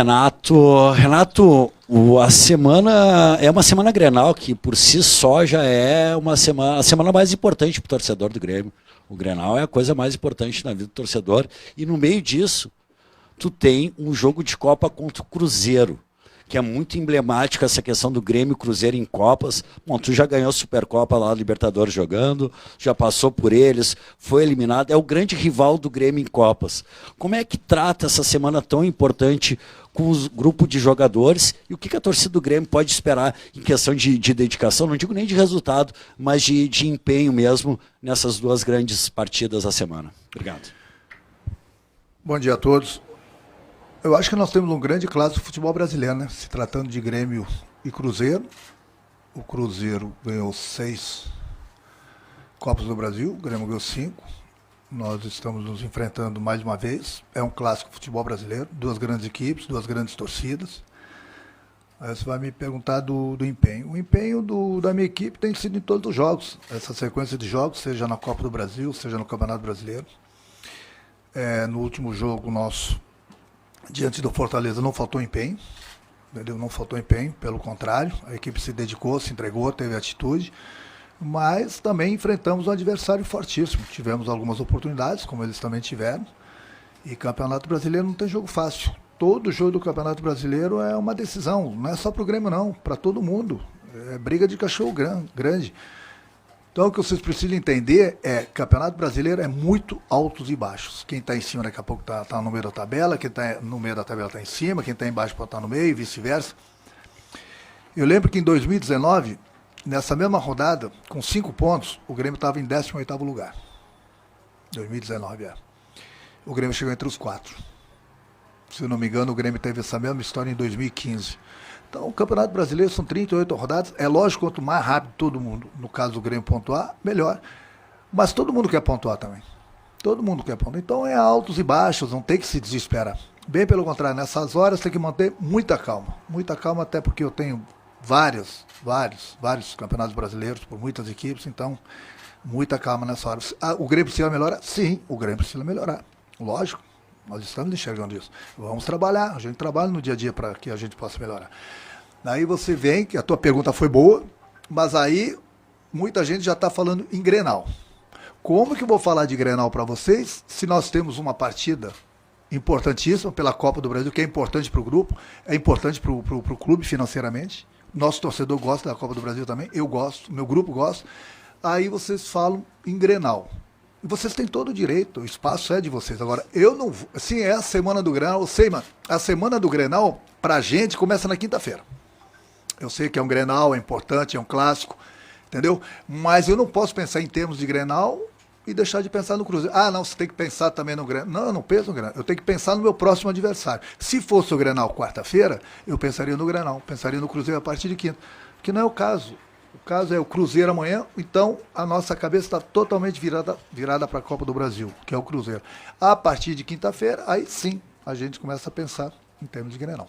A semana é uma semana Grenal que por si só já é a semana mais importante para o torcedor do Grêmio. O Grenal é a coisa mais importante na vida do torcedor e no meio disso tu tem um jogo de Copa contra o Cruzeiro, que é muito emblemática essa questão do Grêmio e Cruzeiro em Copas. Bom, tu já ganhou a Supercopa lá, Libertadores jogando, já passou por eles, foi eliminado, é o grande rival do Grêmio em Copas. Como é que trata essa semana tão importante com o grupo de jogadores e o que a torcida do Grêmio pode esperar em questão de dedicação, não digo nem de resultado, mas de empenho mesmo nessas duas grandes partidas da semana? Obrigado. Bom dia a todos. Eu acho que nós temos um grande clássico do futebol brasileiro, né? Se tratando de Grêmio e Cruzeiro. O Cruzeiro ganhou 6 Copas do Brasil, o Grêmio ganhou 5. Nós estamos nos enfrentando mais uma vez. É um clássico do futebol brasileiro, duas grandes equipes, duas grandes torcidas. Aí você vai me perguntar do empenho. O empenho da minha equipe tem sido em todos os jogos. Essa sequência de jogos, seja na Copa do Brasil, seja no Campeonato Brasileiro. No último jogo nosso, diante do Fortaleza, não faltou empenho, entendeu? Não faltou empenho, pelo contrário, a equipe se dedicou, se entregou, teve atitude, mas também enfrentamos um adversário fortíssimo. Tivemos algumas oportunidades, como eles também tiveram, e Campeonato Brasileiro não tem jogo fácil. Todo jogo do Campeonato Brasileiro é uma decisão, não é só para o Grêmio não, para todo mundo. É briga de cachorro grande. Então o que vocês precisam entender é que o Campeonato Brasileiro é muito altos e baixos. Quem está em cima daqui a pouco está no meio da tabela, quem está no meio da tabela está em cima, quem está embaixo pode estar no meio e vice-versa. Eu lembro que em 2019, nessa mesma rodada, com 5 pontos, o Grêmio estava em 18º lugar. 2019, O Grêmio chegou entre os 4. Se eu não me engano, o Grêmio teve essa mesma história em 2015. Então, o Campeonato Brasileiro são 38 rodadas. É lógico, quanto mais rápido todo mundo, no caso do Grêmio, pontuar, melhor. Mas todo mundo quer pontuar também. Todo mundo quer pontuar. Então, é altos e baixos, não tem que se desesperar. Bem pelo contrário, nessas horas tem que manter muita calma. Muita calma, até porque eu tenho vários campeonatos brasileiros por muitas equipes. Então, muita calma nessa hora. O Grêmio precisa melhorar? Sim, o Grêmio precisa melhorar. Lógico. Nós estamos enxergando isso. Vamos trabalhar, a gente trabalha no dia a dia para que a gente possa melhorar. Daí você vem, que a tua pergunta foi boa, mas aí muita gente já está falando em Grenal. Como que eu vou falar de Grenal para vocês se nós temos uma partida importantíssima pela Copa do Brasil, que é importante para o grupo, é importante para o clube financeiramente. Nosso torcedor gosta da Copa do Brasil também, eu gosto, meu grupo gosta. Aí vocês falam em Grenal. E vocês têm todo o direito, o espaço é de vocês. Agora, eu não vou. Sim, é a semana do Grenal, eu sei, mano. A semana do Grenal, pra gente, começa na quinta-feira. Eu sei que é um Grenal, é importante, é um clássico, entendeu? Mas eu não posso pensar em termos de Grenal e deixar de pensar no Cruzeiro. Ah, não, você tem que pensar também no Grenal. Não, eu não penso no Grenal. Eu tenho que pensar no meu próximo adversário. Se fosse o Grenal quarta-feira, eu pensaria no Grenal, pensaria no Cruzeiro a partir de quinta. Que não é o caso. O caso é o Cruzeiro amanhã, então a nossa cabeça está totalmente virada para a Copa do Brasil, que é o Cruzeiro. A partir de quinta-feira, aí sim, a gente começa a pensar em termos de Grenal.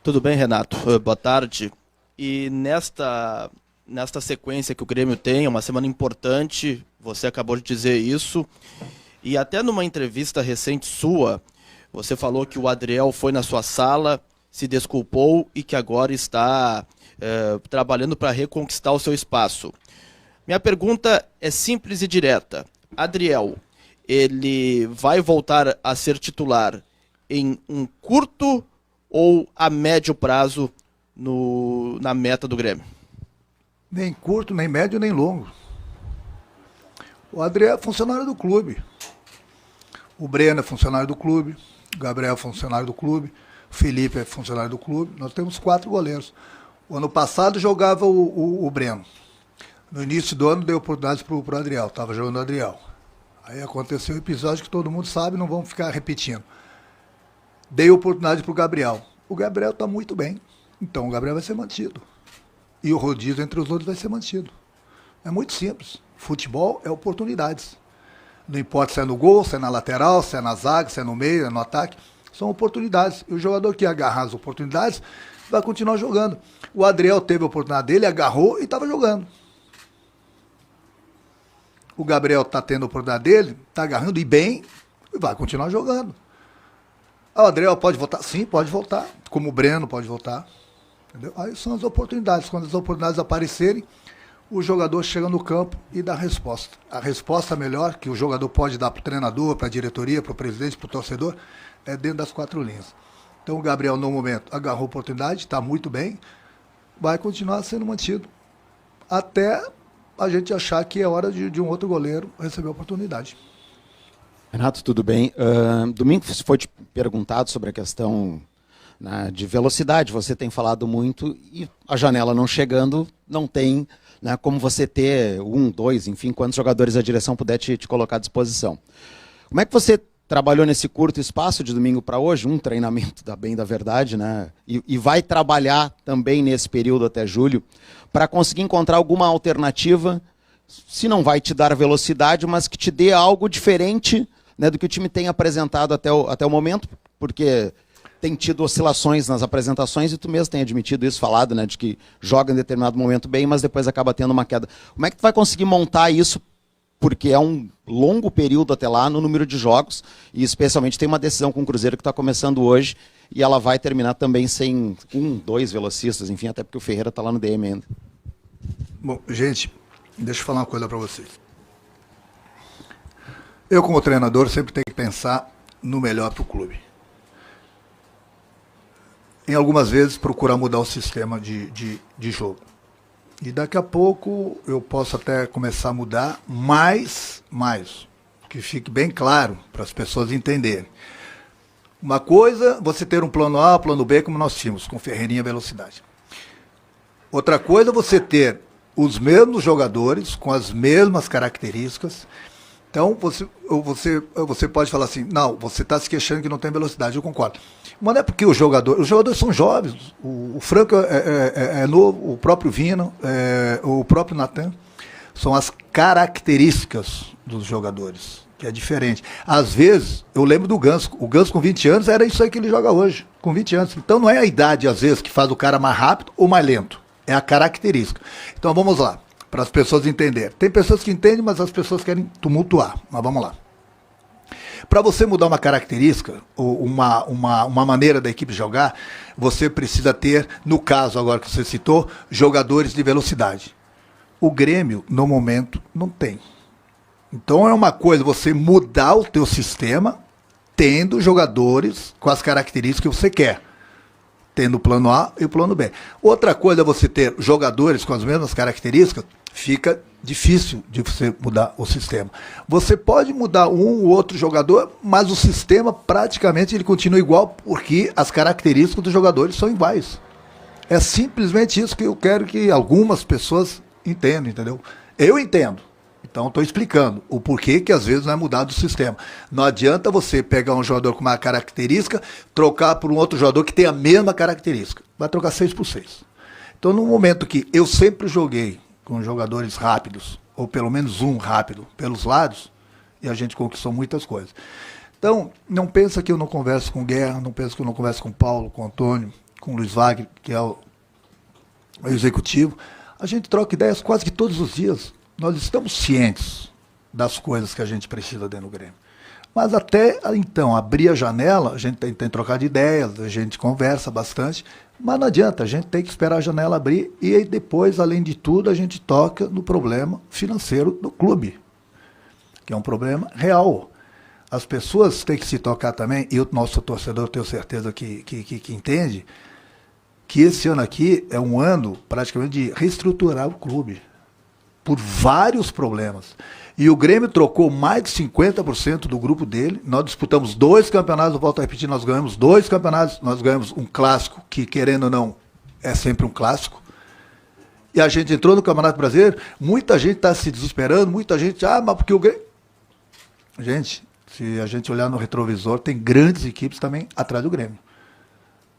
Tudo bem, Renato? Boa tarde. E nesta sequência que o Grêmio tem, uma semana importante, você acabou de dizer isso, e até numa entrevista recente sua, você falou que o Adriel foi na sua sala, se desculpou e que agora está trabalhando para reconquistar o seu espaço. Minha pergunta é simples e direta. Adriel, ele vai voltar a ser titular em um curto ou a médio prazo na meta do Grêmio? Nem curto, nem médio, nem longo. O Adriel é funcionário do clube. O Breno é funcionário do clube. O Gabriel é funcionário do clube. O Felipe é funcionário do clube. Nós temos 4 goleiros. O ano passado jogava o Breno. No início do ano deu oportunidade para o Adriel. Estava jogando o Adriel. Aí aconteceu o episódio que todo mundo sabe, não vamos ficar repetindo. Dei oportunidade para o Gabriel. O Gabriel está muito bem. Então o Gabriel vai ser mantido. E o rodízio entre os outros vai ser mantido. É muito simples. Futebol é oportunidades. Não importa se é no gol, se é na lateral, se é na zaga, se é no meio, se é no ataque. São oportunidades. E o jogador que agarrar as oportunidades vai continuar jogando. O Adriel teve a oportunidade dele, agarrou e estava jogando. O Gabriel está tendo a oportunidade dele, está agarrando e bem, e vai continuar jogando. O Adriel pode voltar? Sim, pode voltar. Como o Breno pode voltar. Entendeu? Aí são as oportunidades. Quando as oportunidades aparecerem, o jogador chega no campo e dá a resposta. A resposta melhor que o jogador pode dar para o treinador, para a diretoria, para o presidente, para o torcedor, é dentro das 4 linhas. Então o Gabriel, no momento, agarrou a oportunidade, está muito bem, vai continuar sendo mantido até a gente achar que é hora de um outro goleiro receber a oportunidade. Renato, tudo bem? Domingo foi te perguntado sobre a questão, né, de velocidade. Você tem falado muito e a janela não chegando, não tem, né, como você ter 1, 2, enfim, quantos jogadores a direção puder te colocar à disposição. Como é que você trabalhou nesse curto espaço de domingo para hoje, um treinamento da verdade, né? E vai trabalhar também nesse período até julho para conseguir encontrar alguma alternativa, se não vai te dar velocidade, mas que te dê algo diferente, né, do que o time tem apresentado até o momento, porque tem tido oscilações nas apresentações e tu mesmo tem admitido isso, falado, né, de que joga em determinado momento bem, mas depois acaba tendo uma queda. Como é que tu vai conseguir montar isso? Porque é um longo período até lá no número de jogos, e especialmente tem uma decisão com o Cruzeiro que está começando hoje, e ela vai terminar também sem 1, 2 velocistas, enfim, até porque o Ferreira está lá no DM ainda. Bom, gente, deixa eu falar uma coisa para vocês. Eu, como treinador, sempre tenho que pensar no melhor para o clube. Em algumas vezes, procurar mudar o sistema de jogo. E daqui a pouco eu posso até começar a mudar mais, que fique bem claro para as pessoas entenderem. Uma coisa, você ter um plano A, plano B, como nós tínhamos, com Ferreirinha e velocidade. Outra coisa, você ter os mesmos jogadores, com as mesmas características. Então, você pode falar assim, não, você está se queixando que não tem velocidade, eu concordo. Mas não é porque os jogadores são jovens, o Franco é novo, o próprio Vina, o próprio Natan, são as características dos jogadores, que é diferente. Às vezes, eu lembro do Ganso, o Ganso com 20 anos era isso aí que ele joga hoje, com 20 anos. Então não é a idade, às vezes, que faz o cara mais rápido ou mais lento, é a característica. Então vamos lá, para as pessoas entenderem. Tem pessoas que entendem, mas as pessoas querem tumultuar, mas vamos lá. Para você mudar uma característica, ou uma maneira da equipe jogar, você precisa ter, no caso agora que você citou, jogadores de velocidade. O Grêmio, no momento, não tem. Então é uma coisa você mudar o teu sistema, tendo jogadores com as características que você quer. Tendo o plano A e o plano B. Outra coisa é você ter jogadores com as mesmas características, fica difícil de você mudar o sistema. Você pode mudar um ou outro jogador, mas o sistema praticamente ele continua igual, porque as características dos jogadores são iguais. É simplesmente isso que eu quero que algumas pessoas entendam, entendeu? Eu entendo. Então estou explicando o porquê que às vezes não é mudado o sistema. Não adianta você pegar um jogador com uma característica, trocar por um outro jogador que tem a mesma característica. Vai trocar 6 por 6. Então no momento que eu sempre joguei com jogadores rápidos, ou pelo menos um rápido, pelos lados, e a gente conquistou muitas coisas. Então, não pensa que eu não converso com o Guerra, não pensa que eu não converso com o Paulo, com o Antônio, com o Luiz Wagner, que é o executivo. A gente troca ideias quase que todos os dias. Nós estamos cientes das coisas que a gente precisa dentro do Grêmio. Mas até, então, abrir a janela, a gente tem que trocar de ideias, a gente conversa bastante, mas não adianta, a gente tem que esperar a janela abrir e aí depois, além de tudo, a gente toca no problema financeiro do clube, que é um problema real. As pessoas têm que se tocar também, e o nosso torcedor, tenho certeza que entende, que esse ano aqui é um ano praticamente de reestruturar o clube, por vários problemas. E o Grêmio trocou mais de 50% do grupo dele. Nós disputamos 2 campeonatos, eu volto a repetir, nós ganhamos 2 campeonatos, nós ganhamos um clássico, que querendo ou não, é sempre um clássico. E a gente entrou no Campeonato Brasileiro, muita gente está se desesperando, muita gente, mas porque o Grêmio... Gente, se a gente olhar no retrovisor, tem grandes equipes também atrás do Grêmio.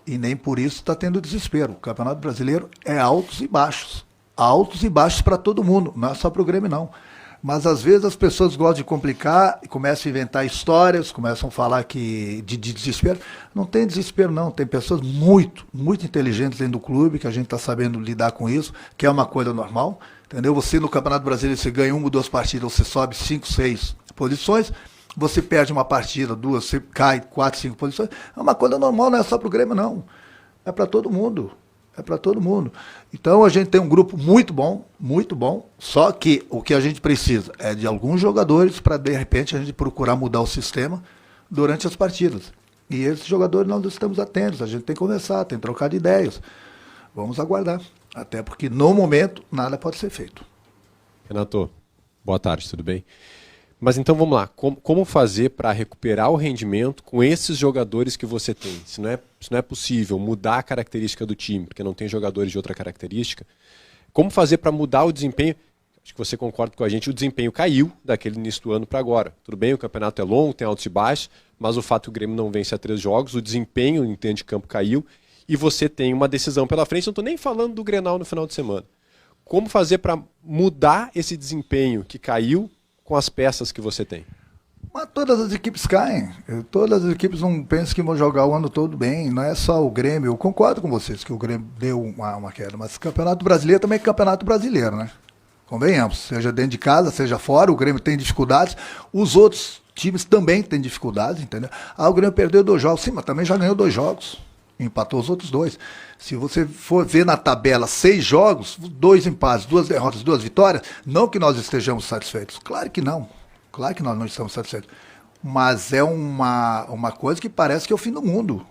E nem por isso está tendo desespero. O Campeonato Brasileiro é altos e baixos. Altos e baixos para todo mundo, não é só para o Grêmio, não. Mas às vezes as pessoas gostam de complicar e começam a inventar histórias, começam a falar que de desespero. Não tem desespero, não. Tem pessoas muito inteligentes dentro do clube, que a gente está sabendo lidar com isso, que é uma coisa normal. Entendeu? Você no Campeonato Brasileiro, você ganha 1 ou 2 partidas, você sobe 5, 6 posições. você perde uma partida, duas, você cai 4, 5 posições. É uma coisa normal, não é só para o Grêmio, não. É para todo mundo. É para todo mundo. Então a gente tem um grupo muito bom, só que o que a gente precisa é de alguns jogadores para, de repente, a gente procurar mudar o sistema durante as partidas. E esses jogadores nós estamos atentos, a gente tem que conversar, tem que trocar de ideias. Vamos aguardar, até porque no momento nada pode ser feito. Renato, boa tarde, tudo bem? Mas então vamos lá, como fazer para recuperar o rendimento com esses jogadores que você tem? Se não é possível mudar a característica do time, porque não tem jogadores de outra característica, como fazer para mudar o desempenho? Acho que você concorda com a gente, o desempenho caiu daquele início do ano para agora. Tudo bem, o campeonato é longo, tem altos e baixos, mas o fato que o Grêmio não vence há 3 jogos, o desempenho em termos de campo caiu e você tem uma decisão pela frente, não estou nem falando do Grenal no final de semana. Como fazer para mudar esse desempenho que caiu com as peças que você tem? Mas todas as equipes caem. Todas as equipes não pensam que vão jogar o ano todo bem. Não é só o Grêmio. Eu concordo com vocês que o Grêmio deu uma queda. Mas o Campeonato Brasileiro também é Campeonato Brasileiro, né? Convenhamos. Seja dentro de casa, seja fora, o Grêmio tem dificuldades. Os outros times também têm dificuldades, entendeu? O Grêmio perdeu 2 jogos. Sim, mas também já ganhou 2 jogos. Empatou os outros 2. Se você for ver na tabela 6 jogos, 2 empates, 2 derrotas, 2 vitórias, não que nós estejamos satisfeitos. Claro que não. Claro que nós não estamos satisfeitos. Mas é uma coisa que parece que é o fim do mundo.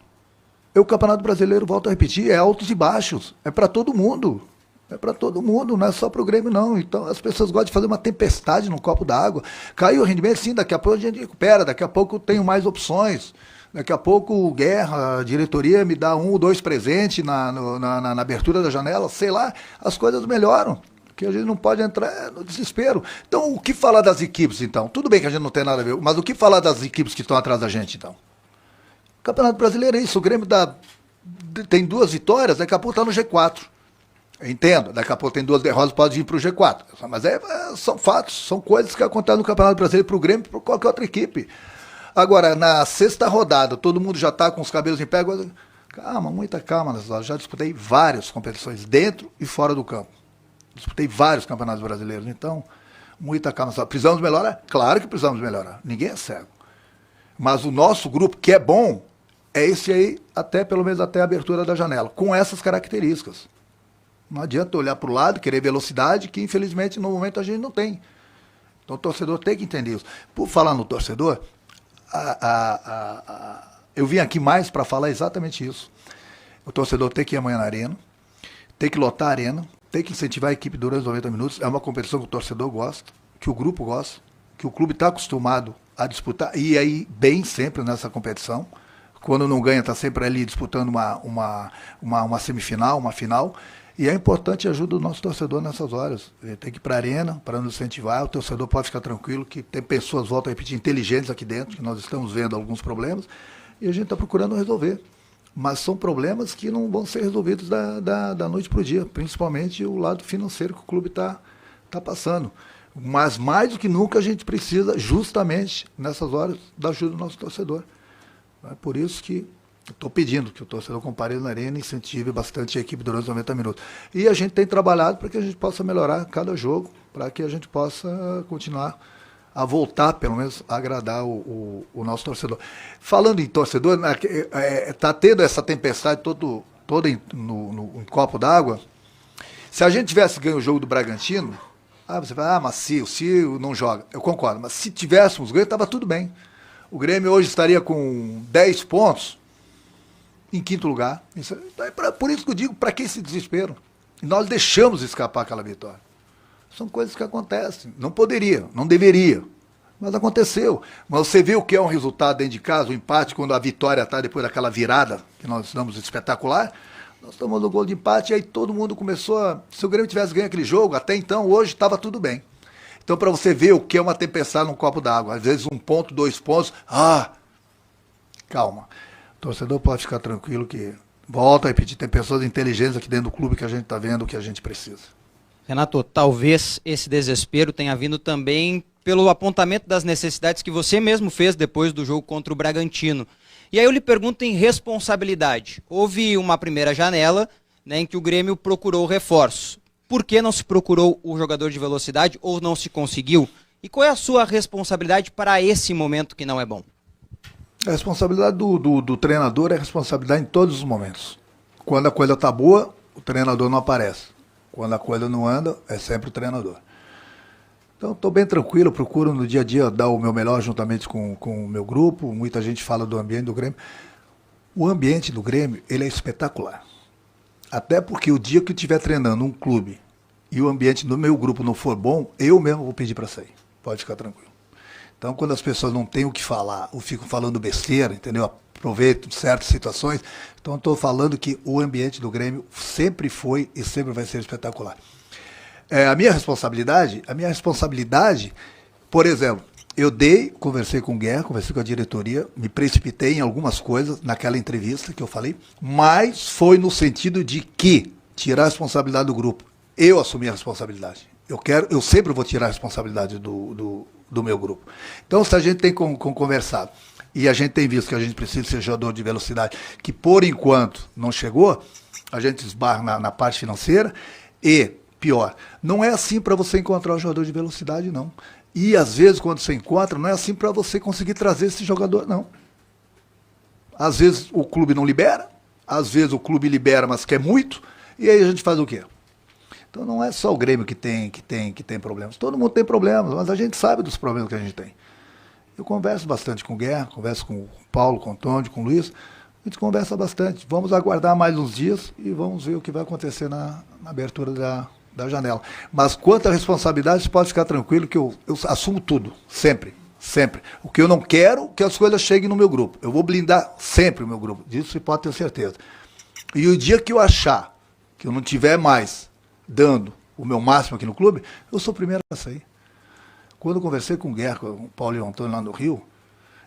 O Campeonato Brasileiro, volto a repetir, é altos e baixos. É para todo mundo. É para todo mundo, não é só para o Grêmio, não. Então as pessoas gostam de fazer uma tempestade num copo d'água. Caiu o rendimento, sim, daqui a pouco a gente recupera, daqui a pouco eu tenho mais opções. Daqui a pouco o Guerra, a diretoria me dá 1 ou 2 presentes na abertura da janela, sei lá, as coisas melhoram. Porque a gente não pode entrar no desespero. Então, o que falar das equipes, então? Tudo bem que a gente não tem nada a ver, mas o que falar das equipes que estão atrás da gente, então? O Campeonato Brasileiro é isso, o Grêmio tem 2 vitórias, daqui a pouco está no G4. Eu entendo, daqui a pouco tem 2 derrotas, pode ir para o G4. Mas são fatos, são coisas que acontecem no Campeonato Brasileiro para o Grêmio e para qualquer outra equipe. Agora, na 6ª rodada, todo mundo já está com os cabelos em pé. Calma, muita calma nessas horas. Já disputei várias competições, dentro e fora do campo. Disputei vários campeonatos brasileiros. Então, muita calma. Precisamos melhorar? Claro que precisamos melhorar. Ninguém é cego. Mas o nosso grupo, que é bom, é esse aí, pelo menos até a abertura da janela, com essas características. Não adianta olhar para o lado, querer velocidade, que infelizmente no momento a gente não tem. Então o torcedor tem que entender isso. Por falar no torcedor, eu vim aqui mais para falar exatamente isso. O torcedor tem que ir amanhã na arena, tem que lotar a arena, tem que incentivar a equipe durante os 90 minutos. É uma competição que o torcedor gosta, que o grupo gosta, que o clube está acostumado a disputar, e aí bem sempre nessa competição. Quando não ganha, está sempre ali disputando uma semifinal, uma final. E é importante a ajuda do nosso torcedor nessas horas. Ele tem que ir para a arena para nos incentivar. O torcedor pode ficar tranquilo, que tem pessoas, volto a repetir, inteligentes aqui dentro, que nós estamos vendo alguns problemas, e a gente está procurando resolver. Mas são problemas que não vão ser resolvidos da noite para o dia, principalmente o lado financeiro que o clube está passando. Mas mais do que nunca a gente precisa, justamente nessas horas, da ajuda do nosso torcedor. É por isso que estou pedindo que o torcedor compareça na arena e incentive bastante a equipe durante os 90 minutos. E a gente tem trabalhado para que a gente possa melhorar cada jogo, para que a gente possa continuar a voltar, pelo menos, a agradar o nosso torcedor. Falando em torcedor, está tendo essa tempestade toda em copo d'água. Se a gente tivesse ganho o jogo do Bragantino, você fala, mas se o Ciro não joga. Eu concordo, mas se tivéssemos ganho, estava tudo bem. O Grêmio hoje estaria com 10 pontos, em 5º lugar. Por isso que eu digo, para que esse desespero? Nós deixamos escapar aquela vitória. São coisas que acontecem. Não poderia, não deveria, mas aconteceu. Mas você vê o que é um resultado dentro de casa, o empate, quando a vitória está depois daquela virada, que nós damos espetacular, nós tomamos o gol de empate e aí todo mundo começou a... Se o Grêmio tivesse ganho aquele jogo, até então, hoje estava tudo bem. Então, para você ver o que é uma tempestade num copo d'água, às vezes 1 ponto, 2 pontos, calma. O torcedor pode ficar tranquilo que, volto a repetir, tem pessoas inteligentes aqui dentro do clube que a gente está vendo o que a gente precisa. Renato, talvez esse desespero tenha vindo também pelo apontamento das necessidades que você mesmo fez depois do jogo contra o Bragantino. E aí eu lhe pergunto em responsabilidade. Houve uma primeira janela, né, em que o Grêmio procurou reforço. Por que não se procurou o jogador de velocidade ou não se conseguiu? E qual é a sua responsabilidade para esse momento que não é bom? A responsabilidade do treinador é responsabilidade em todos os momentos. Quando a coisa está boa, o treinador não aparece. Quando a coisa não anda, é sempre o treinador. Então, estou bem tranquilo, procuro no dia a dia dar o meu melhor juntamente com o meu grupo. Muita gente fala do ambiente do Grêmio. O ambiente do Grêmio, ele é espetacular. Até porque o dia que eu estiver treinando um clube e o ambiente do meu grupo não for bom, eu mesmo vou pedir para sair. Pode ficar tranquilo. Então, quando as pessoas não têm o que falar ou ficam falando besteira, entendeu? Aproveito certas situações. Então, estou falando que o ambiente do Grêmio sempre foi e sempre vai ser espetacular. A minha responsabilidade, por exemplo, eu conversei com o Guerra, conversei com a diretoria, me precipitei em algumas coisas naquela entrevista que eu falei, mas foi no sentido de que tirar a responsabilidade do grupo. Eu assumi a responsabilidade. Eu sempre vou tirar a responsabilidade do meu grupo. Então, se a gente tem conversado e a gente tem visto que a gente precisa ser jogador de velocidade, que por enquanto não chegou, a gente esbarra na parte financeira e, pior, não é assim para você encontrar um jogador de velocidade, não. E, às vezes, quando você encontra, não é assim para você conseguir trazer esse jogador, não. Às vezes o clube não libera, às vezes o clube libera, mas quer muito, e aí a gente faz o quê? Então não é só o Grêmio que tem problemas. Todo mundo tem problemas, mas a gente sabe dos problemas que a gente tem. Eu converso bastante com o Guerra, converso com o Paulo, com o Antônio, com o Luiz. A gente conversa bastante. Vamos aguardar mais uns dias e vamos ver o que vai acontecer na abertura da janela. Mas quanto à responsabilidade, você pode ficar tranquilo que eu assumo tudo, sempre. Sempre. O que eu não quero é que as coisas cheguem no meu grupo. Eu vou blindar sempre o meu grupo. Disso você pode ter certeza. E o dia que eu achar que eu não tiver mais dando o meu máximo aqui no clube, eu sou o primeiro a sair. Quando eu conversei com o Guerra, com o Paulo e o Antônio lá no Rio,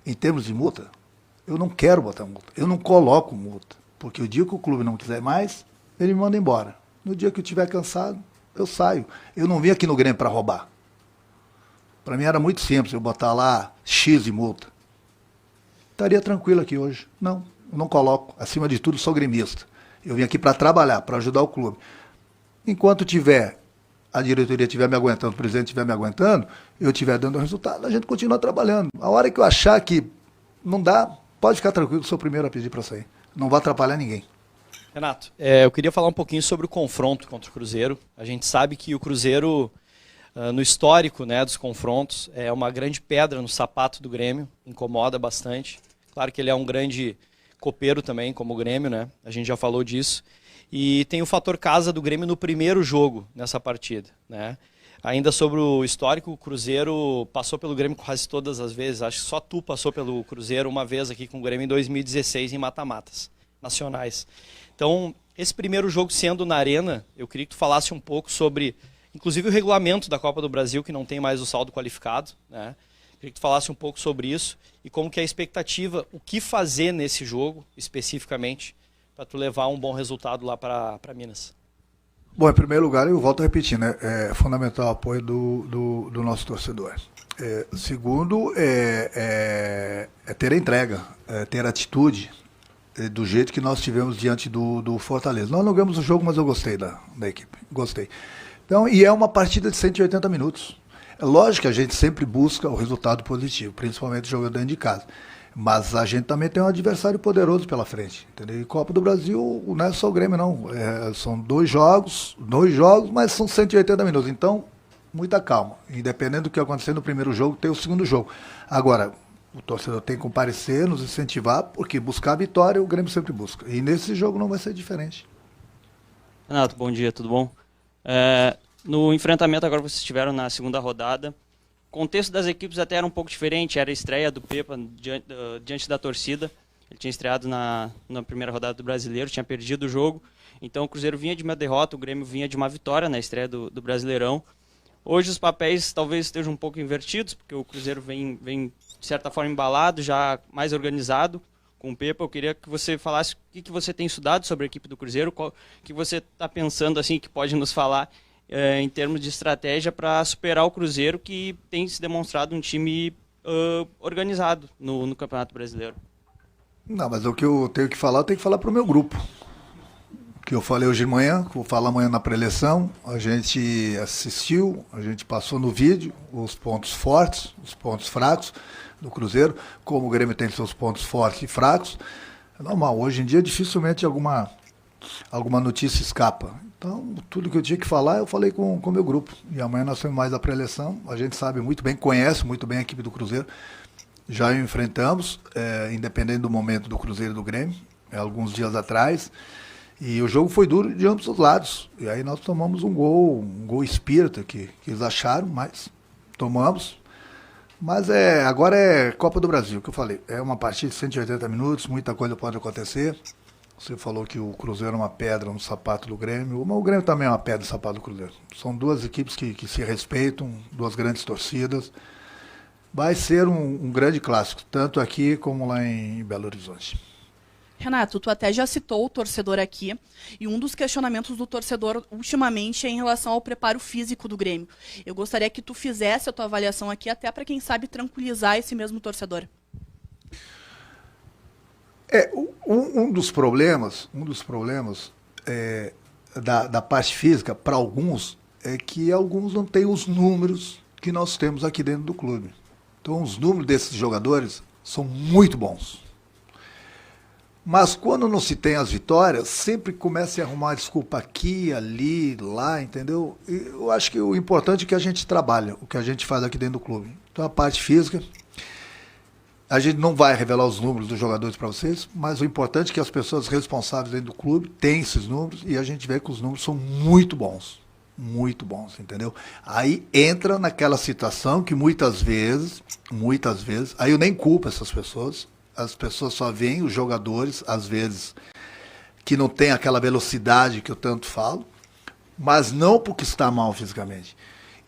em termos de multa, eu não quero botar multa. Eu não coloco multa. Porque o dia que o clube não quiser mais, ele me manda embora. No dia que eu estiver cansado, eu saio. Eu não vim aqui no Grêmio para roubar. Para mim era muito simples eu botar lá X de multa. Estaria tranquilo aqui hoje. Não, eu não coloco. Acima de tudo, sou gremista. Eu vim aqui para trabalhar, para ajudar o clube. Enquanto a diretoria estiver me aguentando, o presidente estiver me aguentando, eu estiver dando resultado, a gente continua trabalhando. A hora que eu achar que não dá, pode ficar tranquilo, sou o primeiro a pedir para sair. Não vai atrapalhar ninguém. Renato, eu queria falar um pouquinho sobre o confronto contra o Cruzeiro. A gente sabe que o Cruzeiro, no histórico, né, dos confrontos, é uma grande pedra no sapato do Grêmio, incomoda bastante. Claro que ele é um grande copeiro também, como o Grêmio, né? A gente já falou disso. E tem o fator casa do Grêmio no primeiro jogo nessa partida, né? Ainda sobre o histórico, o Cruzeiro passou pelo Grêmio quase todas as vezes. Acho que só tu passou pelo Cruzeiro uma vez aqui com o Grêmio em 2016 em mata-matas nacionais. Então, esse primeiro jogo sendo na Arena, eu queria que tu falasse um pouco sobre, inclusive, o regulamento da Copa do Brasil, que não tem mais o saldo qualificado, né? Queria que tu falasse um pouco sobre isso e como que é a expectativa, o que fazer nesse jogo, especificamente, para tu levar um bom resultado lá para Minas. Bom, em primeiro lugar, eu volto a repetir, né? É fundamental o apoio do nosso torcedor. Segundo, ter a entrega, ter a atitude do jeito que nós tivemos diante do Fortaleza. Nós não ganhamos o jogo, mas eu gostei da equipe. Gostei. Então, e é uma partida de 180 minutos. É lógico que a gente sempre busca o resultado positivo, principalmente jogando dentro de casa. Mas a gente também tem um adversário poderoso pela frente, entendeu? E Copa do Brasil não é só o Grêmio, não. São dois jogos, mas são 180 minutos. Então, muita calma. Independente do que acontecer no primeiro jogo, tem o segundo jogo. Agora, o torcedor tem que comparecer, nos incentivar, porque buscar a vitória o Grêmio sempre busca. E nesse jogo não vai ser diferente. Renato, bom dia, tudo bom? No enfrentamento agora vocês estiveram na segunda rodada. O contexto das equipes até era um pouco diferente, era a estreia do Pepa diante da torcida. Ele tinha estreado na primeira rodada do Brasileiro, tinha perdido o jogo. Então o Cruzeiro vinha de uma derrota, o Grêmio vinha de uma vitória na estreia do Brasileirão. Hoje os papéis talvez estejam um pouco invertidos, porque o Cruzeiro vem de certa forma embalado, já mais organizado com o Pepa. Eu queria que você falasse o que você tem estudado sobre a equipe do Cruzeiro, o que você está pensando assim, que pode nos falar em termos de estratégia para superar o Cruzeiro, que tem se demonstrado um time organizado no Campeonato Brasileiro. Não, mas o que eu tenho que falar para o meu grupo. que eu falei hoje de manhã, que vou falar amanhã na pré-eleição. A gente assistiu, a gente passou no vídeo os pontos fortes, os pontos fracos do Cruzeiro, como o Grêmio tem seus pontos fortes e fracos. É normal, hoje em dia dificilmente alguma notícia escapa. Então, tudo que eu tinha que falar, eu falei com o meu grupo. E amanhã nós temos mais a pré-eleição. A gente sabe muito bem, conhece muito bem a equipe do Cruzeiro. Já enfrentamos, independente do momento do Cruzeiro e do Grêmio, alguns dias atrás. E o jogo foi duro de ambos os lados. E aí nós tomamos um gol espírita que eles acharam, mas tomamos. Mas agora é Copa do Brasil, que eu falei. É uma partida de 180 minutos, muita coisa pode acontecer. Você falou que o Cruzeiro é uma pedra no sapato do Grêmio, mas o Grêmio também é uma pedra no sapato do Cruzeiro. São duas equipes que se respeitam, duas grandes torcidas. Vai ser um grande clássico, tanto aqui como lá em Belo Horizonte. Renato, tu até já citou o torcedor aqui, e um dos questionamentos do torcedor ultimamente é em relação ao preparo físico do Grêmio. Eu gostaria que tu fizesse a tua avaliação aqui, até para quem sabe tranquilizar esse mesmo torcedor. Um dos problemas da parte física, para alguns, é que alguns não têm os números que nós temos aqui dentro do clube. Então, os números desses jogadores são muito bons. Mas quando não se tem as vitórias, sempre começa a arrumar desculpa aqui, ali, lá, entendeu? E eu acho que o importante é que a gente trabalha, o que a gente faz aqui dentro do clube. Então, a parte física, a gente não vai revelar os números dos jogadores para vocês, mas o importante é que as pessoas responsáveis dentro do clube têm esses números e a gente vê que os números são muito bons, entendeu? Aí entra naquela situação que muitas vezes, aí eu nem culpo essas pessoas, as pessoas só veem os jogadores, às vezes, que não tem aquela velocidade que eu tanto falo, mas não porque está mal fisicamente,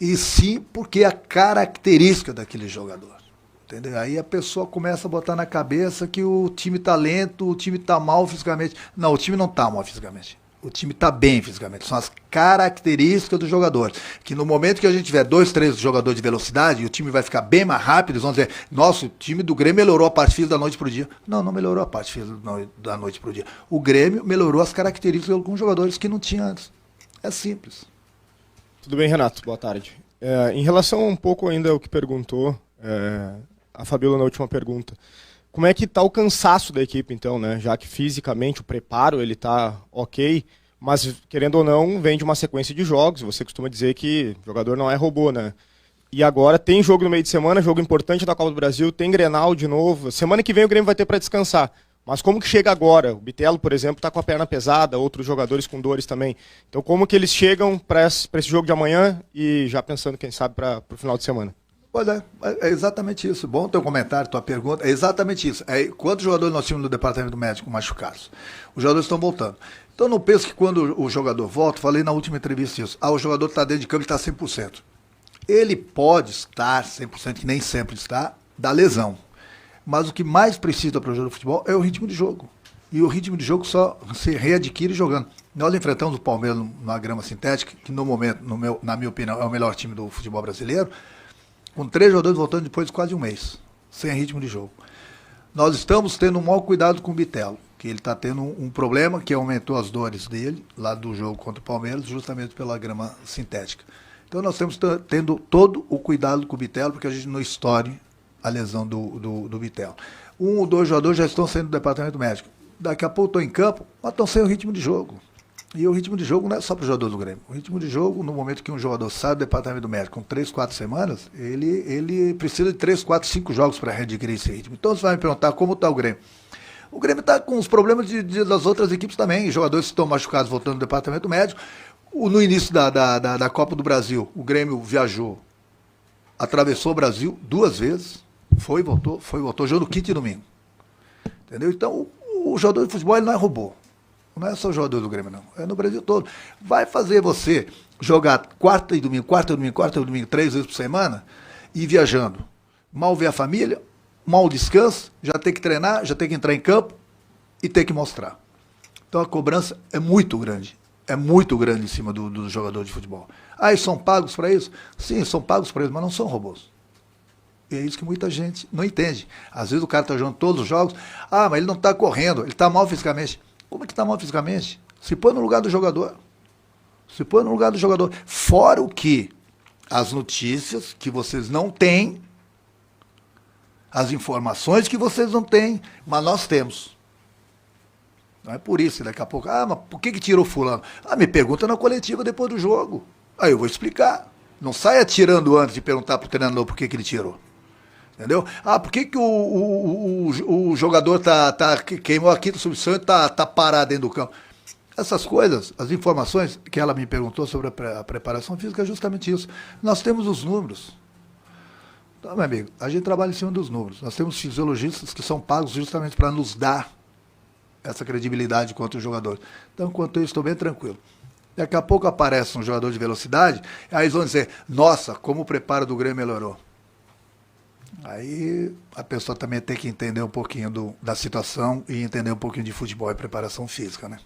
e sim porque é a característica daquele jogador. Entendeu? Aí a pessoa começa a botar na cabeça que o time está lento, o time está mal fisicamente. Não, o time não está mal fisicamente. O time está bem fisicamente. São as características do jogador. Que no momento que a gente tiver 2, 3 jogadores de velocidade, e o time vai ficar bem mais rápido, eles vão dizer, nossa, o time do Grêmio melhorou a parte física da noite para o dia. Não, não melhorou a parte física da noite para o dia. O Grêmio melhorou as características de alguns jogadores que não tinha antes. É simples. Tudo bem, Renato? Boa tarde. Em relação um pouco ainda ao que perguntou a Fabiola na última pergunta, como é que está o cansaço da equipe, então, né? Já que fisicamente o preparo ele está ok, mas, querendo ou não, vem de uma sequência de jogos. Você costuma dizer que o jogador não é robô, né? E agora tem jogo no meio de semana, jogo importante da Copa do Brasil, tem Grenal de novo. Semana que vem o Grêmio vai ter para descansar. Mas como que chega agora? O Bitelo, por exemplo, está com a perna pesada, outros jogadores com dores também. Então, como que eles chegam para esse jogo de amanhã e já pensando, quem sabe, para o final de semana? Pois é exatamente isso. Bom teu comentário, tua pergunta. É exatamente isso. Quantos jogadores nós tínhamos no departamento médico machucados? Os jogadores estão voltando. Então não penso que quando o jogador volta, falei na última entrevista isso, o jogador está dentro de campo e está 100%. Ele pode estar 100%, que nem sempre está, da lesão. Mas o que mais precisa para o jogo de futebol é o ritmo de jogo. E o ritmo de jogo só se readquire jogando. Nós enfrentamos o Palmeiras na grama sintética, que no momento, na minha opinião, é o melhor time do futebol brasileiro, com 3 jogadores voltando depois de quase um mês, sem ritmo de jogo. Nós estamos tendo um mau cuidado com o Bitelo, que ele está tendo um problema que aumentou as dores dele, lá do jogo contra o Palmeiras, justamente pela grama sintética. Então nós estamos tendo todo o cuidado com o Bitelo, porque a gente não estoure a lesão do Bitelo. 1 ou 2 jogadores já estão saindo do departamento médico. Daqui a pouco estão em campo, mas estão sem o ritmo de jogo. E o ritmo de jogo não é só para o jogador do Grêmio. O ritmo de jogo, no momento que um jogador sai do departamento médico com 3, 4 semanas, ele precisa de 3, 4, 5 jogos para readquirir esse ritmo. Então você vai me perguntar como está o Grêmio. O Grêmio está com os problemas das outras equipes também. Jogadores que estão machucados voltando do departamento médico. No início da Copa do Brasil, o Grêmio viajou, atravessou o Brasil 2 vezes, foi, voltou, jogou no quinta e domingo. Entendeu? Então, o jogador de futebol ele não é robô. Não é só o jogador do Grêmio, não. É no Brasil todo. Vai fazer você jogar quarta e domingo, 3 vezes por semana e viajando. Mal ver a família, mal descanso, já tem que treinar, já tem que entrar em campo e tem que mostrar. Então a cobrança é muito grande. É muito grande em cima do jogador de futebol. Eles são pagos para isso? Sim, são pagos para isso, mas não são robôs. E é isso que muita gente não entende. Às vezes o cara está jogando todos os jogos, mas ele não está correndo, ele está mal fisicamente. Como é que está mal fisicamente? Se põe no lugar do jogador. Se põe no lugar do jogador. Fora o que as notícias que vocês não têm, as informações que vocês não têm, mas nós temos. Não é por isso, daqui a pouco, mas por que tirou fulano? Me pergunta na coletiva depois do jogo. Aí eu vou explicar. Não saia tirando antes de perguntar pro treinador por que ele tirou. Entendeu? Por que o jogador queimou a quinta substituição e tá parado dentro do campo? Essas coisas, as informações que ela me perguntou sobre a preparação física é justamente isso. Nós temos os números. Então, meu amigo, a gente trabalha em cima dos números. Nós temos fisiologistas que são pagos justamente para nos dar essa credibilidade contra o jogador. Então, quanto a isso, estou bem tranquilo. Daqui a pouco aparece um jogador de velocidade, aí eles vão dizer, nossa, como o preparo do Grêmio melhorou. Aí a pessoa também tem que entender um pouquinho da situação e entender um pouquinho de futebol e preparação física, né?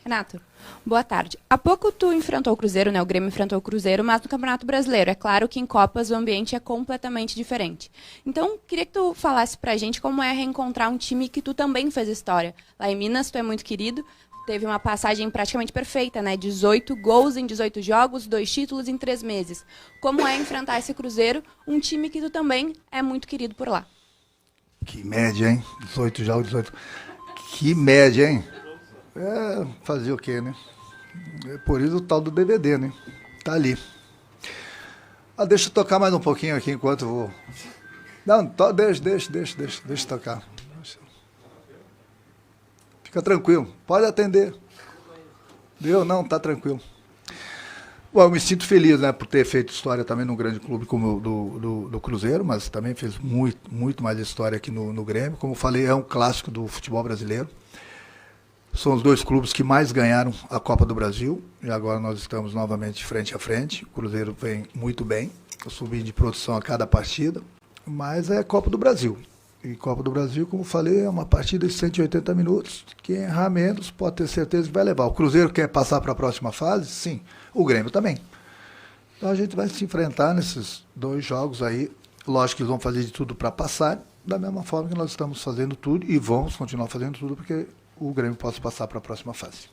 Renato, boa tarde. Há pouco tu enfrentou o Cruzeiro, né? O Grêmio enfrentou o Cruzeiro, mas no Campeonato Brasileiro. É claro que em Copas o ambiente é completamente diferente. Então, queria que tu falasse pra gente como é reencontrar um time que tu também fez história. Lá em Minas, tu é muito querido, teve uma passagem praticamente perfeita, né? 18 gols em 18 jogos, 2 títulos em 3 meses. Como é enfrentar esse Cruzeiro, um time que tu também é muito querido por lá? Que média, hein? 18 jogos, 18. Que média, hein? Fazer o quê, né? É por isso o tal do DVD, né? Tá ali. Deixa eu tocar mais um pouquinho aqui enquanto eu vou... Não, deixa eu tocar. Fica tranquilo, pode atender. Deu? Não, tá tranquilo. Bom, eu me sinto feliz, né, por ter feito história também num grande clube como o do Cruzeiro, mas também fez muito mais história aqui no Grêmio. Como eu falei, é um clássico do futebol brasileiro. São os 2 clubes que mais ganharam a Copa do Brasil, e agora nós estamos novamente frente a frente. O Cruzeiro vem muito bem, subindo de produção a cada partida, mas é a Copa do Brasil. E Copa do Brasil, como falei, é uma partida de 180 minutos. Quem errar menos pode ter certeza que vai levar. O Cruzeiro quer passar para a próxima fase? Sim. O Grêmio também. Então a gente vai se enfrentar nesses 2 jogos aí. Lógico que eles vão fazer de tudo para passar, da mesma forma que nós estamos fazendo tudo e vamos continuar fazendo tudo porque o Grêmio possa passar para a próxima fase.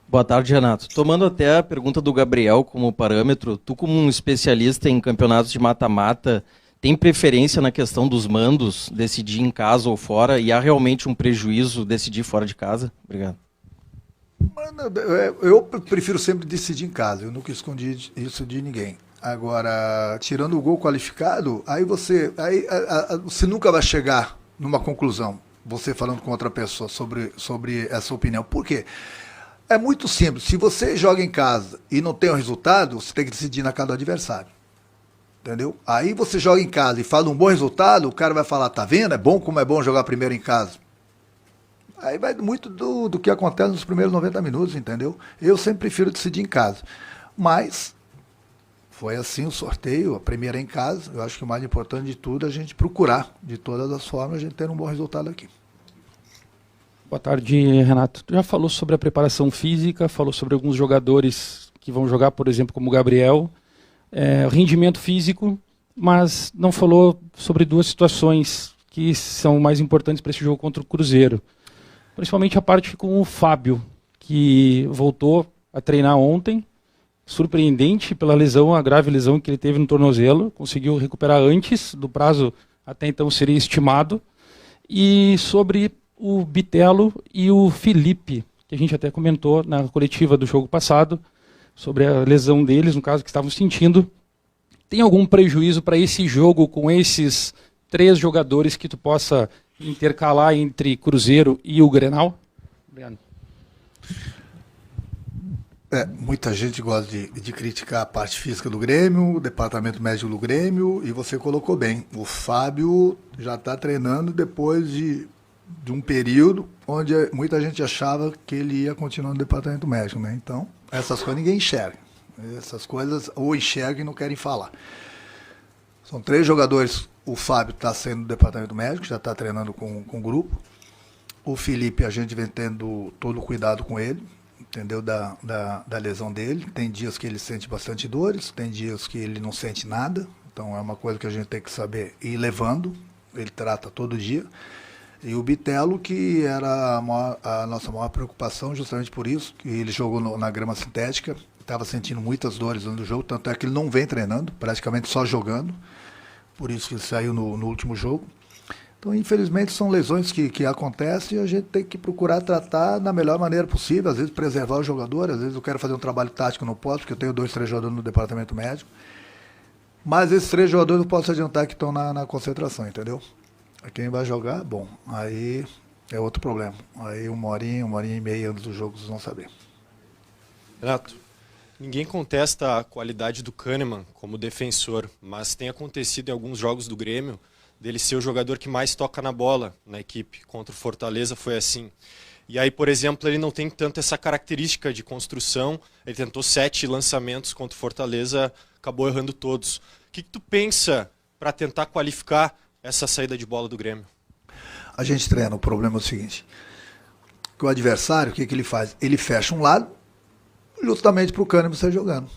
Boa tarde, Renato. Tomando até a pergunta do Gabriel como parâmetro, tu como um especialista em campeonatos de mata-mata, tem preferência na questão dos mandos, decidir em casa ou fora, e há realmente um prejuízo decidir fora de casa? Obrigado. Eu prefiro sempre decidir em casa, eu nunca escondi isso de ninguém. Agora, tirando o gol qualificado, aí você nunca vai chegar numa conclusão, você falando com outra pessoa sobre essa opinião. Por quê? É muito simples, se você joga em casa e não tem o resultado, você tem que decidir na casa do adversário. Entendeu? Aí você joga em casa e faz um bom resultado, o cara vai falar, tá vendo? É bom como é bom jogar primeiro em casa. Aí vai muito do que acontece nos primeiros 90 minutos, entendeu? Eu sempre prefiro decidir em casa. Mas foi assim o sorteio, a primeira em casa. Eu acho que o mais importante de tudo é a gente procurar, de todas as formas, a gente ter um bom resultado aqui. Boa tarde, Renato. Tu já falou sobre a preparação física, falou sobre alguns jogadores que vão jogar, por exemplo, como o Gabriel, rendimento físico, mas não falou sobre 2 situações que são mais importantes para esse jogo contra o Cruzeiro. Principalmente a parte com o Fábio, que voltou a treinar ontem, surpreendente pela lesão, a grave lesão que ele teve no tornozelo, conseguiu recuperar antes do prazo até então seria estimado. E sobre o Bitelo e o Felipe, que a gente até comentou na coletiva do jogo passado, sobre a lesão deles, no caso que estavam sentindo. Tem algum prejuízo para esse jogo com esses 3 jogadores que tu possa intercalar entre Cruzeiro e o Grenal? Obrigado. Muita gente gosta de criticar a parte física do Grêmio, o departamento médico do Grêmio, e você colocou bem. O Fábio já está treinando depois de um período onde muita gente achava que ele ia continuar no departamento médico, né? Então, essas coisas ninguém enxerga. Essas coisas ou enxergam e não querem falar. São 3 jogadores. O Fábio está sendo do departamento médico, já está treinando com o grupo. O Felipe, a gente vem tendo todo o cuidado com ele, entendeu? Da lesão dele. Tem dias que ele sente bastante dores, tem dias que ele não sente nada. Então é uma coisa que a gente tem que saber ir levando. Ele trata todo dia. E o Bitelo, que era a nossa maior preocupação, justamente por isso, que ele jogou na grama sintética, estava sentindo muitas dores no jogo, tanto é que ele não vem treinando, praticamente só jogando, por isso que ele saiu no último jogo. Então, infelizmente, são lesões que acontecem e a gente tem que procurar tratar da melhor maneira possível, às vezes preservar o jogador, às vezes eu quero fazer um trabalho tático, não posso, porque eu tenho 2, 3 jogadores no departamento médico, mas esses 3 jogadores eu posso adiantar que estão na concentração, entendeu? Quem vai jogar, bom, aí é outro problema. Aí uma horinha e meia antes do jogo vocês vão saber. Renato, ninguém contesta a qualidade do Kahneman como defensor, mas tem acontecido em alguns jogos do Grêmio dele ser o jogador que mais toca na bola na equipe. Contra o Fortaleza foi assim. E aí, por exemplo, ele não tem tanto essa característica de construção. Ele tentou 7 lançamentos contra o Fortaleza, acabou errando todos. O que tu pensa para tentar qualificar essa saída de bola do Grêmio? A gente treina, o problema é o seguinte, que o adversário, o que ele faz? Ele fecha um lado, justamente para o Kahneman sair jogando.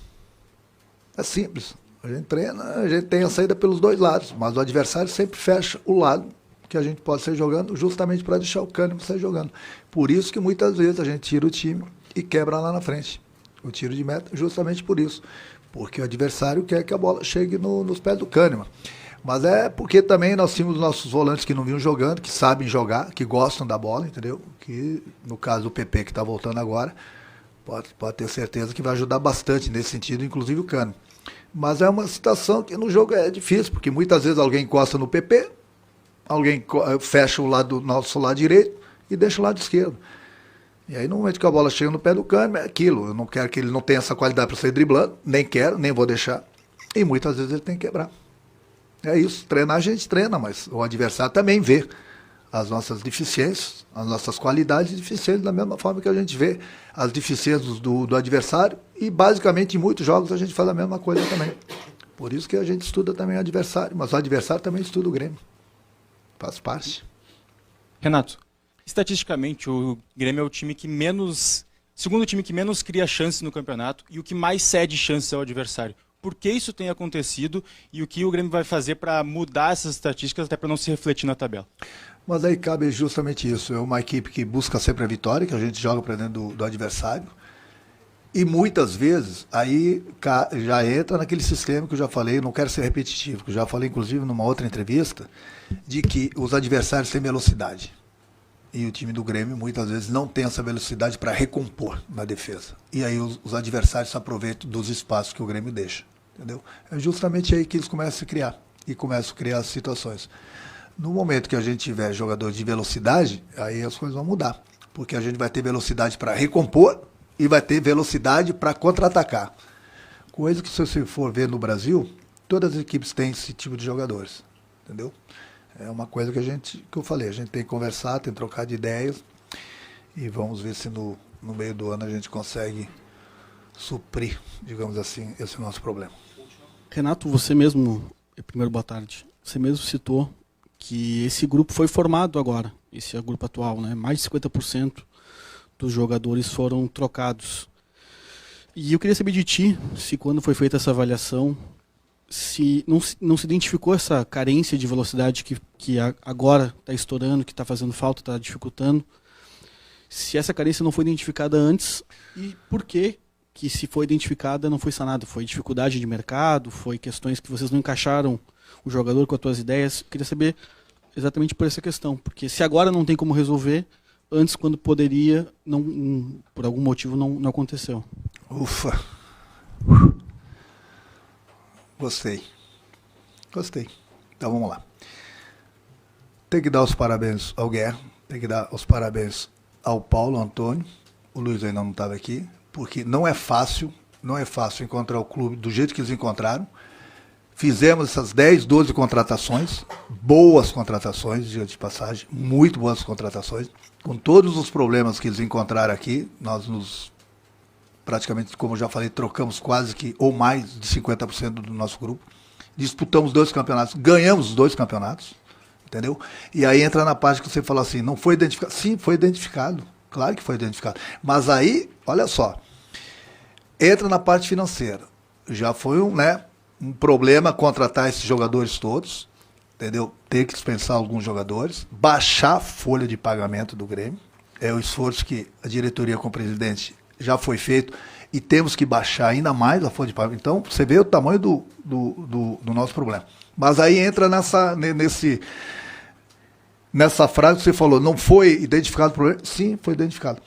É simples. A gente treina, a gente tem a saída pelos 2 lados, mas o adversário sempre fecha o lado que a gente pode sair jogando, justamente para deixar o Kahneman sair jogando. Por isso que muitas vezes a gente tira o time e quebra lá na frente. O tiro de meta, justamente por isso. Porque o adversário quer que a bola chegue nos pés do Kahneman. Mas é porque também nós tínhamos nossos volantes que não vinham jogando, que sabem jogar, que gostam da bola, entendeu? Que no caso o PP, que está voltando agora, pode ter certeza que vai ajudar bastante nesse sentido, inclusive o Kahneman. Mas é uma situação que no jogo é difícil, porque muitas vezes alguém encosta no PP, alguém fecha o nosso lado direito e deixa o lado esquerdo. E aí no momento que a bola chega no pé do Kahneman, é aquilo. Eu não quero que ele não tenha essa qualidade para sair driblando, nem quero, nem vou deixar. E muitas vezes ele tem que quebrar. É isso, treinar a gente treina, mas o adversário também vê as nossas deficiências, as nossas qualidades e deficiências da mesma forma que a gente vê as deficiências do adversário e basicamente em muitos jogos a gente faz a mesma coisa também. Por isso que a gente estuda também o adversário, mas o adversário também estuda o Grêmio. Faz parte. Renato, estatisticamente o Grêmio é o time que menos, segundo time que menos cria chances no campeonato e o que mais cede chances ao adversário. Por que isso tem acontecido e o que o Grêmio vai fazer para mudar essas estatísticas até para não se refletir na tabela? Mas aí cabe justamente isso. É uma equipe que busca sempre a vitória, que a gente joga para dentro do adversário. E muitas vezes aí já entra naquele sistema que eu já falei, não quero ser repetitivo, que eu já falei inclusive numa outra entrevista, de que os adversários têm velocidade. E o time do Grêmio muitas vezes não tem essa velocidade para recompor na defesa. E aí os adversários se aproveitam dos espaços que o Grêmio deixa. Entendeu? É justamente aí que eles começam a criar. E começam a criar as situações. No momento que a gente tiver jogadores de velocidade, aí as coisas vão mudar. Porque a gente vai ter velocidade para recompor e vai ter velocidade para contra-atacar. Coisa que se você for ver no Brasil, todas as equipes têm esse tipo de jogadores. Entendeu? É uma coisa que eu falei, a gente tem que conversar, tem que trocar de ideias e vamos ver se no meio do ano a gente consegue suprir, digamos assim, esse nosso problema. Renato, você mesmo, primeiro boa tarde, você mesmo citou que esse grupo foi formado agora, esse é o grupo atual, né? Mais de 50% dos jogadores foram trocados. E eu queria saber de ti, se quando foi feita essa avaliação, se não se identificou essa carência de velocidade que agora está estourando, que está fazendo falta, está dificultando, se essa carência não foi identificada antes e por que se foi identificada não foi sanada? Foi dificuldade de mercado, foi questões que vocês não encaixaram o jogador com as tuas ideias? Eu queria saber exatamente por essa questão, porque se agora não tem como resolver, antes quando poderia, por algum motivo não aconteceu. Ufa! Gostei. Então vamos lá. Tem que dar os parabéns ao Guerra, tem que dar os parabéns ao Paulo Antônio, o Luiz ainda não estava aqui, porque não é fácil encontrar o clube do jeito que eles encontraram. Fizemos essas 10, 12 contratações, boas contratações, diga de passagem, muito boas contratações, com todos os problemas que eles encontraram aqui, nós praticamente, como eu já falei, trocamos quase que, ou mais de 50% do nosso grupo. Disputamos 2 campeonatos, ganhamos os 2 campeonatos, entendeu? E aí entra na parte que você falou assim, não foi identificado? Sim, foi identificado, claro que foi identificado. Mas aí, olha só, entra na parte financeira. Já foi um problema contratar esses jogadores todos, entendeu? Ter que dispensar alguns jogadores, baixar a folha de pagamento do Grêmio. É o esforço que a diretoria com o presidente já foi feito e temos que baixar ainda mais a folha de pagamento. Então, você vê o tamanho do nosso problema. Mas aí entra nessa frase que você falou, não foi identificado o problema? Sim, foi identificado.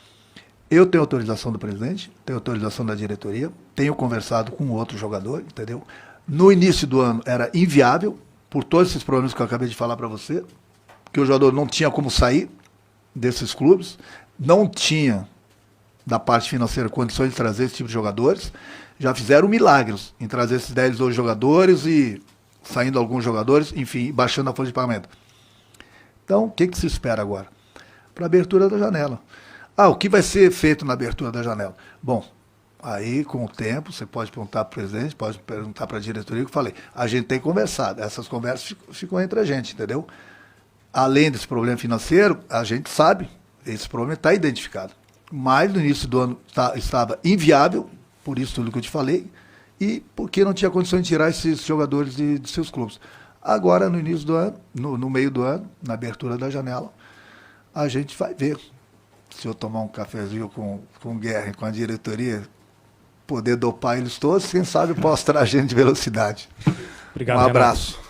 Eu tenho autorização do presidente, tenho autorização da diretoria, tenho conversado com outro jogador, entendeu? No início do ano era inviável, por todos esses problemas que eu acabei de falar para você, que o jogador não tinha como sair desses clubes, não tinha, da parte financeira, condições de trazer esse tipo de jogadores. Já fizeram milagres em trazer esses 10, 12 jogadores e saindo alguns jogadores, enfim, baixando a folha de pagamento. Então, o que se espera agora? Para a abertura da janela. O que vai ser feito na abertura da janela? Bom, aí com o tempo, você pode perguntar para o presidente, pode perguntar para a diretoria, que eu falei, a gente tem conversado, essas conversas ficam entre a gente, entendeu? Além desse problema financeiro, a gente sabe, esse problema está identificado. Mas no início do ano estava inviável, por isso tudo que eu te falei, e porque não tinha condições de tirar esses jogadores de seus clubes. Agora, no início do ano, no meio do ano, na abertura da janela, a gente vai ver. Se eu tomar um cafezinho com o Guerra, com a diretoria, poder dopar eles todos, quem sabe eu posso trazer a gente de velocidade. Obrigado, um abraço. Renato.